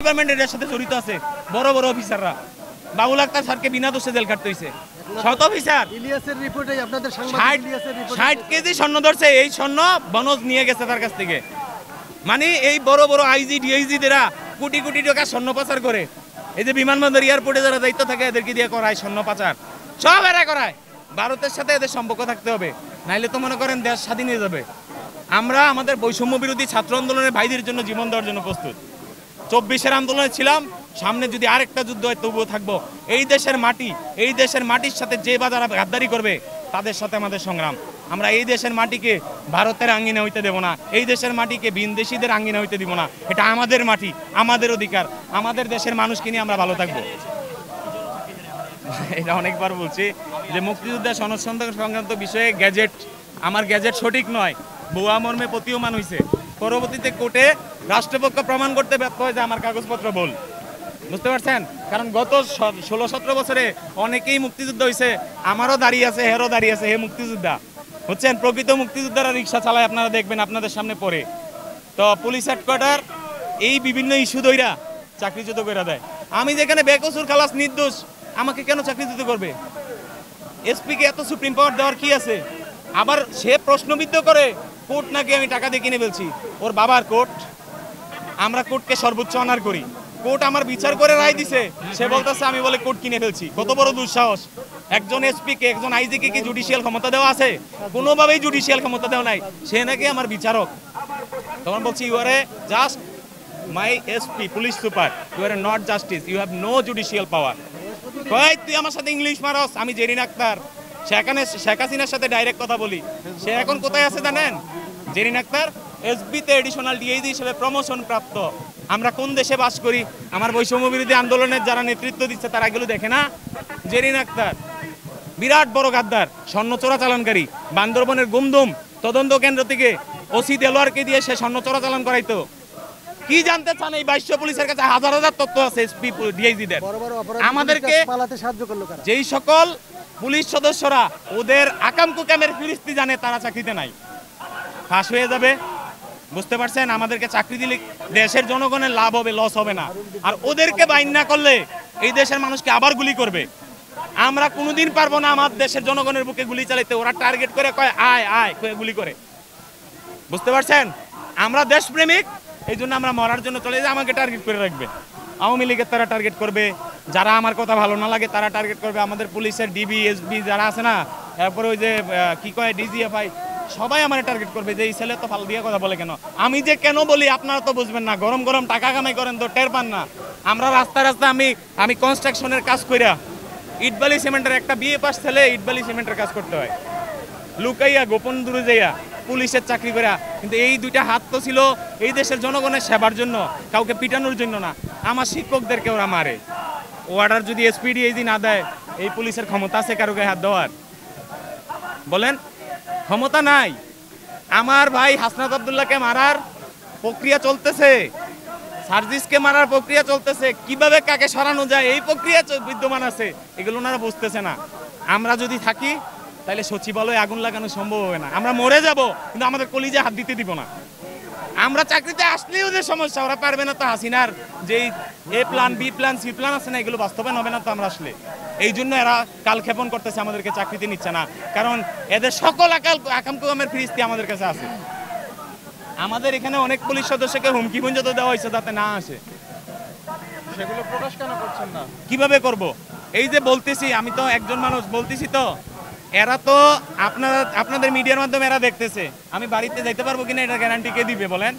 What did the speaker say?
Department এর সাথে জড়িত আছে, বড় বড় অফিসাররা। বাবুল আক্তার স্যারকে বিনা দোষে জেল কাটতে হয়েছে। শত অফিসার ইলিয়াসের রিপোর্টে আপনাদের সাংবাদিক ইলিয়াসের রিপোর্ট 60 কেজি স্বর্ণ ধরছে, এই স্বর্ণ বনজ নিয়ে গেছে তার কাছ থেকে। মানে এই বড় বড় আইজি ডিআইজি দেরা কোটি কোটি টাকা স্বর্ণ পাচার করে। এই যে বিমানবন্দর এয়ারপোর্টে যারা দায়িত্ব থাকে এদেরকে দিয়ে করায় স্বর্ণ পাচার, সব এরা করায়। ভারতের সাথে এদের সম্পর্ক থাকতে হবে, নাইলে তো মনে করেন দেশ স্বাধীন হয়ে যাবে। আমরা আমাদের বৈষম্য বিরোধী ছাত্র আন্দোলনের ভাইদের জন্য জীবন দেওয়ার জন্য প্রস্তুত। 24-এর আন্দোলনে ছিলাম, সামনে যদি আরেকটা যুদ্ধ হয় তবুও থাকবো। এই দেশের মাটি, এই দেশের মাটির সাথে যে যারা গাদ্দারি করবে তাদের সাথে আমাদের সংগ্রাম। আমরা এই দেশের মাটিকে ভারতের আঙ্গিনা হইতে দেব না, এই দেশের মাটিকে ভিনদেশীদের আঙ্গিনা হইতে দিব না। এটা আমাদের মাটি, আমাদের অধিকার, আমাদের দেশের মানুষকে নিয়ে আমরা ভালো থাকবো। এটা অনেকবার বলছি যে মুক্তিযুদ্ধ সনদ সংক্রান্ত বিষয়ে গ্যাজেট, আমার গ্যাজেট সঠিক নয়, ভুয়া মর্মে প্রতীয়মান হয়েছে। পরবর্তীতে কোর্টে রাষ্ট্রপক্ষ প্রমাণ করতে ব্যর্থ হয় যে আমার কাগজপত্র ভুল। বুঝতে পারছেন? কারণ গত 16-17 বছরে অনেকেই মুক্তিযুদ্ধ হয়েছে, আমারও দাঁড়িয়ে আছে, হেরও দাঁড়িয়ে আছে, হে মুক্তিযোদ্ধা। বুঝছেন? প্রকৃত মুক্তিযোদ্ধারা রিক্সা চালায়, আপনারা দেখবেন আপনাদের সামনে পড়ে। তো পুলিশ হেডকোয়ার্টার এই বিভিন্ন ইস্যু ধইরা চাকরিচ্যুত করে দেয়। আমি যেখানে বেকসুর খালাস নির্দোষ, আমাকে কেন চাকরিচ্যুত করবে? এসপিকে এত সুপ্রিম পাওয়ার দেওয়ার কি আছে? আবার সে প্রশ্নবিদ্ধ করে কোর্ট নাকি আমি টাকা দিয়ে কিনে ফেলছি। ওর বাবার কোর্ট, আমরা কোর্টকে সর্বোচ্চ অনার করি। কোর্ট আমার বিচার করে রায় দিছে, সে বলতেছে আমি বলে কোর্ট কিনে ফেলছি। কত বড় দুঃসাহস! একজন এসপিকে, একজন আইজিকে কি জুডিশিয়াল ক্ষমতা দেওয়া আছে? কোনোভাবেই জুডিশিয়াল ক্ষমতা দেওয়া নাই। সে নাকি আমার বিচারক। তখন বলছি you are a just my SP, police super, you are a not justice, you have no judicial power. কয় তুই আমার সাথে ইংলিশ মারস? আমি জেরিন আক্তার, সেখানে শেখ হাসিনার সাথে ডাইরেক্ট কথা বলি। সে এখন কোথায় আছে জানেন? জেরিন আক্তার এসবিতে এডিশনাল ডিআইজি হিসেবে প্রমোশন প্রাপ্ত। আমরা কোন দেশে বাস করি? আমার বৈষম্য বিরোধী আন্দোলনের যারা নেতৃত্ব দিচ্ছে তারা এগুলো দেখে না? জেরিন আক্তার বিরাট বড় গাদ্দার, স্বর্ণ চোরাচালানকারী। বান্দরবনের গুমদুম তদন্ত কেন্দ্র থেকে ওসি দেলোয়ারকে দিয়ে সে স্বর্ণ চোরাচালান করাইতো। কি জানতে চান? এই 2200 পুলিশের কাছে হাজার হাজার তথ্য আছে এসপি ডিআইজিদের। আমাদেরকে পালাতে সাহায্য করলো কারা? যেই সকল পুলিশ সদস্যরা ওদের আকাম কুকামের ফিরিস্তি জানে তারা চাকরিতে নাই, ফাঁস হয়ে যাবে। বুঝতে পারছেন? আমাদেরকে চাকরি দিলে দেশের জনগণের লাভ হবে, লস হবে না। আর ওদেরকে বাইন না করলে এই দেশের মানুষকে আবার গুলি করবে। আমরা কোনোদিন পারবো না আমার দেশের জনগণের বুকে গুলি চালাইতে। ওরা টার্গেট করে কয় আয় আয়, গুলি করে। বুঝতে পারছেন? আমরা দেশপ্রেমিক, এই জন্য আমরা মরার জন্য চলে যাই। আমাকে টার্গেট করে রাখবে, আওয়ামী লীগের তারা টার্গেট করবে, যারা আমার কথা ভালো না লাগে তারা টার্গেট করবে, আমাদের পুলিশের ডিবি এসবি যারা আছে না, তারপরে ওই যে কি কয় ডিজিএফআই, সবাই আমার টার্গেট করবে যে এই ছেলে তো ফাল দিয়ে কথা বলে কেন। আমি যে কেন বলি আপনারা তো বুঝবেন না। গরম গরম টাকা কামাই করেন তো টের পান না। আমরা রাস্তায় রাস্তায় আমি কনস্ট্রাকশনের কাজ কইরা ইটবালি সিমেন্টের একটা বিএ পাস ছেলে ইটবালি সিমেন্টের কাজ করতে হয়, লুকাইয়া গোপন দূরে যাইয়া পুলিশের চাকরি করা। কিন্তু এই দুইটা হাত তো ছিল এই দেশের জনগণের সেবার জন্য, কাউকে পিটানোর জন্য না। আমার শিক্ষকদেরকে ওরা মারে। অর্ডার যদি এসপিডি এই দিন না দেয়, এই পুলিশের ক্ষমতা আছে কারো গায়ে হাত দেওয়ার? বলেন, ক্ষমতা নাই। আমার ভাই হাসনাত আব্দুল্লাহকে মারার প্রক্রিয়া চলতেছে, সার্জিসকে মারার প্রক্রিয়া চলতেছে, কিভাবে কাকে সরানো যায় এই প্রক্রিয়া বিদ্যমান আছে। এগুলো ওনারা বুঝতেছে না। আমরা যদি থাকি তাহলে সচিবালয়ে আগুন লাগানো সম্ভব হবে না। আমরা মরে যাব, কিন্তু আমাদের কলিজে হাত দিতে দিব না। আমরা চাকরিতে আসলেও যে সমস্যা, ওরা পারবে না তো হাসিনার যেই A plan B plan C plan আছে না, এগুলো বাস্তবায়ন হবে না তো আমরা আসলে। এই জন্য এরা কালক্ষেপণ করতেছে, আমাদেরকে চাকরিতে নিচ্ছে না। কারণ এদের সকল আকাম কুকামের ফিরিস্তি আমাদের কাছে আছে। আমাদের এখানে অনেক পুলিশ সদস্যকে হুমকি পর্যন্ত দেওয়া হয়েছে যাতে না আসে। সেগুলো প্রকাশ কেন করছেন না? কিভাবে করব? এই যে বলতেছি, আমি তো একজন মানুষ বলতেছি, তো এরা তো আপনাদের মিডিয়ার মাধ্যমে এরা দেখতেছে। আমি বাড়িতে যাইতে পারবো কিনা এটা গ্যারান্টি কে দিবে বলেন?